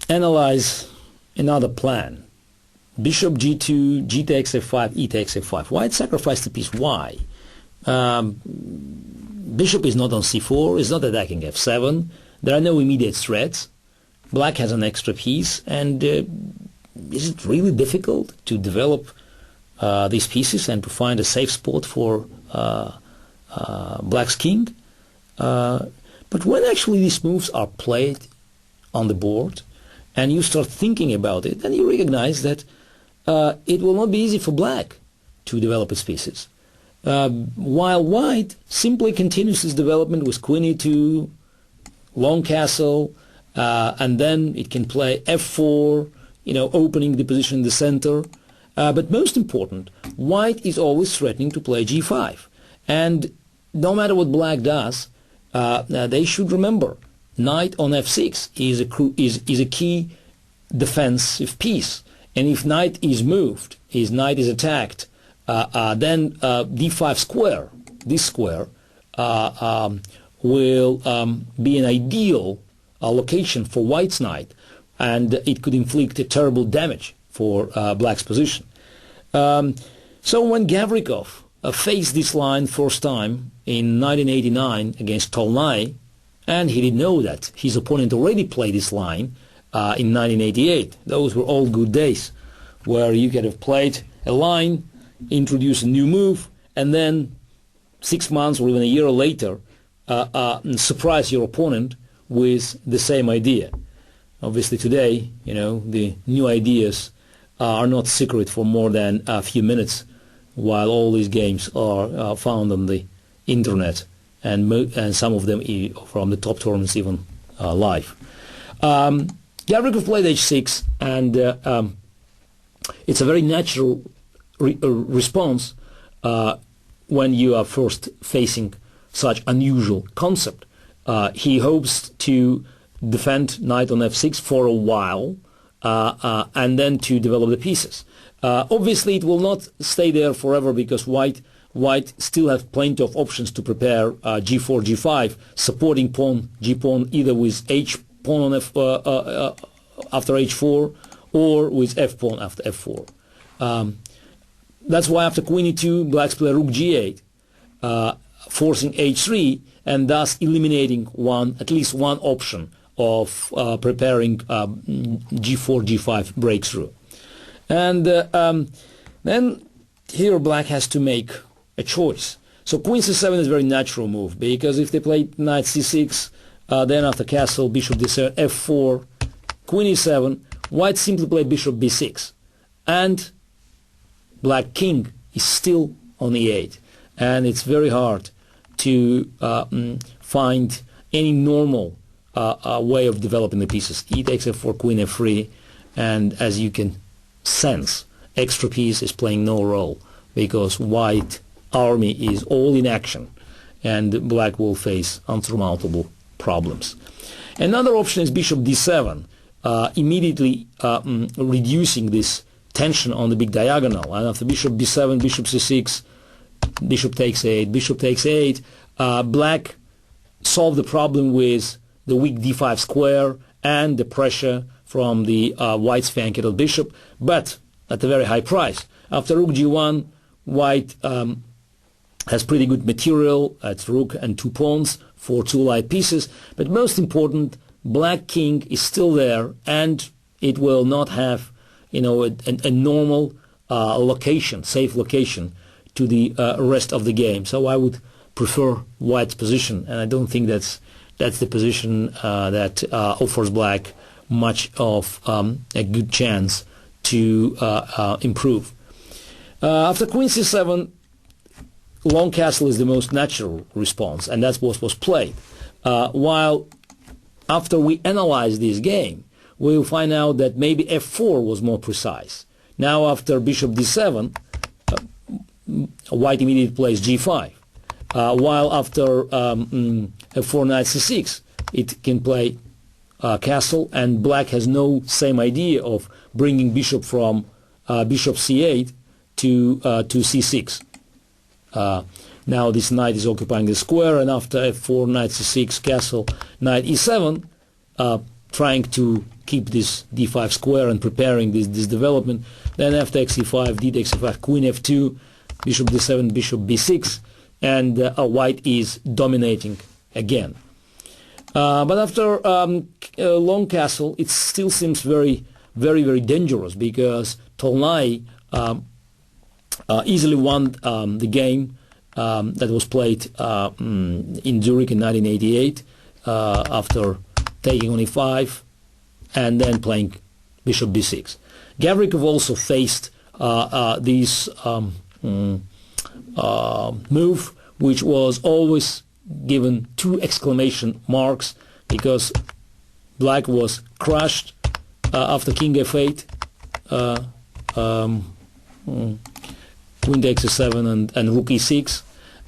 analyze another plan. Bishop g2, g takes f5, e takes f5. White sacrificed the piece. Why? Bishop is not on c4, is not attacking f7. There are no immediate threats. Black has an extra piece, and is it really difficult to develop these pieces and to find a safe spot for Black's king? But when actually these moves are played on the board and you start thinking about it, then you recognize that it will not be easy for Black to develop its pieces. While White simply continues its development with queen e2, long castle, and then it can play f4, opening the position in the center. But most important, White is always threatening to play g5. And no matter what Black does, they should remember, knight on f6 is a key defensive piece. And if knight is moved, his knight is attacked, then d5 square, this square, will be an ideal location for White's knight, and it could inflict a terrible damage for Black's position. So when Gavrikov faced this line first time in 1989 against Tolnai, and he didn't know that his opponent already played this line in 1988. Those were all good days, where you could have played a line, introduce a new move, and then 6 months or even a year later surprise your opponent with the same idea. Obviously today, the new ideas are not secret for more than a few minutes, while all these games are found on the internet, and some of them from the top tournaments even live. Gavrikov played h6, and it's a very natural response when you are first facing such unusual concept. He hopes to defend knight on f6 for a while, and then to develop the pieces. Obviously it will not stay there forever, because White still have plenty of options to prepare g4, g5, supporting pawn, g-pawn, either with h-pawn on after h4, or with f-pawn after f4. That's why after queen e2, Blacks play rook g8, forcing h3, and thus eliminating at least one option of preparing g4, g5 breakthrough. And then here Black has to make a choice. So queen c7 is a very natural move, because if they play knight c6, then after castle, bishop d7, f4, queen e7, White simply played bishop b6, and Black king is still on e8, and it's very hard to find any normal way of developing the pieces. E takes f4, queen f3, and as you can sense, extra piece is playing no role, because White army is all in action, and Black will face unsurmountable problems. Another option is bishop d7, immediately reducing this tension on the big diagonal. And after bishop b7, bishop c6, bishop takes 8, bishop takes 8, Black solved the problem with the weak d5 square and the pressure from the White's flank bishop, but at a very high price. After rook g1, White has pretty good material at rook and 2 pawns for 2 light pieces, but most important, Black king is still there, and it will not have a normal location, safe location to the rest of the game. So I would prefer White's position, and I don't think that's the position that offers Black much of a good chance to improve. After queen c7, long castle is the most natural response, and that's what was played. While after we analyze this game, we'll find out that maybe f4 was more precise. Now after bishop d7, White immediately plays g5, while after f4 knight c6, it can play castle, and Black has no same idea of bringing bishop from bishop c8 to c6. Now this knight is occupying the square, and after f4 knight c6 castle, knight e7, trying to keep this d5 square and preparing this development. Then after x e5, d takes e5, queen f2, bishop d7, bishop b6, and white is dominating again. But after a long castle, it still seems very, very dangerous, because Tolnai easily won the game that was played in Zurich in 1988 after taking on e5 and then playing bishop b6. Gavrikov also faced this move, which was always given 2 exclamation marks, because black was crushed after king f8, queen takes e7 and rook e6,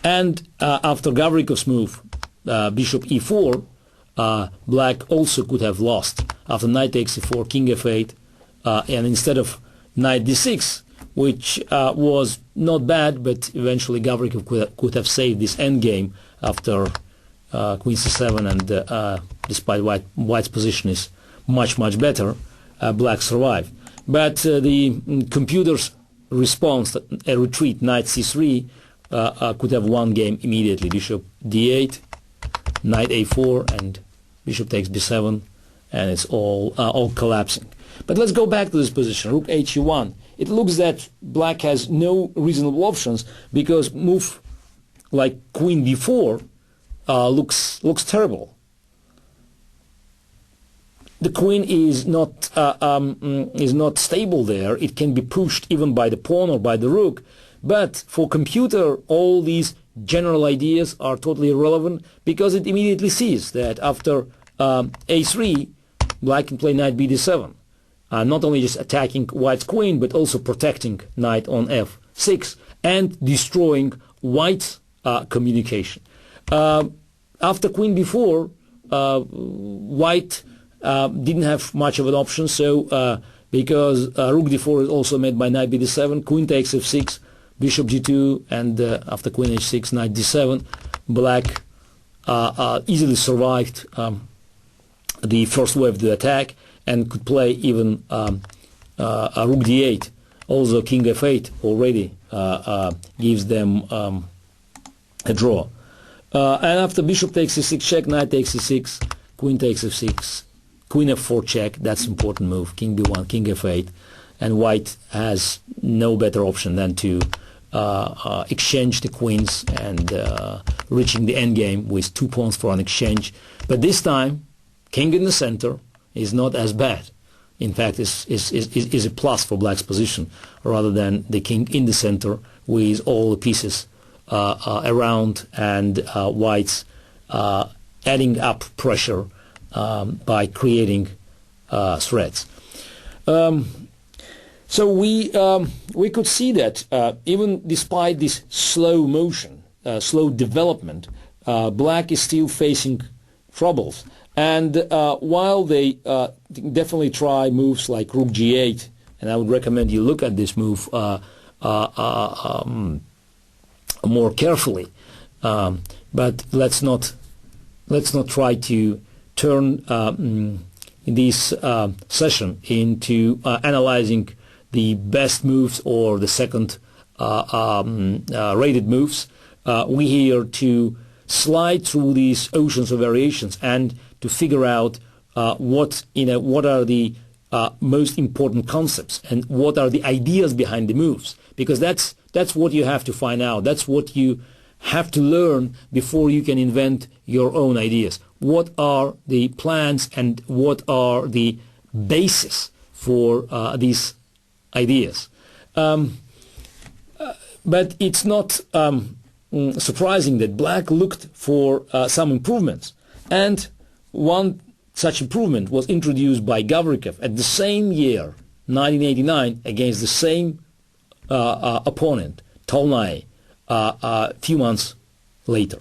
and after Gavrikov's move, bishop e4, black also could have lost after knight takes e4, king f8, and instead of knight d6, which was not bad, but eventually Gavrikov could have saved this endgame after queen c7, and despite white's position is much better, black survived. But the computer's response, a retreat, knight c3, could have won game immediately. Bishop d8, knight a4, and bishop takes b7, and it's all collapsing. But let's go back to this position, rook he1. It looks that black has no reasonable options, because move like queen b4 looks terrible. The queen is not stable there. It can be pushed even by the pawn or by the rook. But for computer, all these general ideas are totally irrelevant, because it immediately sees that after a3, black can play knight bd7. Not only just attacking white's queen, but also protecting knight on f6 and destroying white's communication. After queen b4, white didn't have much of an option, so because rook d4 is also made by knight bd7, queen takes f6, bishop g2, and after queen h6, knight d7, black easily survived the first wave of the attack, and could play even a rook d8. Also king f8 already gives them a draw. And after bishop takes c6 check, knight takes c6, queen takes f6, queen f4 check, that's important move, king b1, king f8, and white has no better option than to exchange the queens and reaching the endgame with 2 pawns for an exchange. But this time, king in the center is not as bad. In fact, is a plus for black's position, rather than the king in the center with all the pieces around, and white's adding up pressure by creating threats. So we could see that even despite this slow motion, slow development, black is still facing troubles. And while they definitely try moves like rook g8, and I would recommend you look at this move more carefully, but let's not try to turn this session into analyzing the best moves or the second rated moves. We're here to slide through these oceans of variations and to figure out what are the most important concepts and what are the ideas behind the moves, because that's what you have to find out. That's what you have to learn before you can invent your own ideas. What are the plans and what are the basis for these ideas? But it's not surprising that black looked for some improvements, and one such improvement was introduced by Gavrikov at the same year, 1989, against the same opponent, Tolnai, a few months later.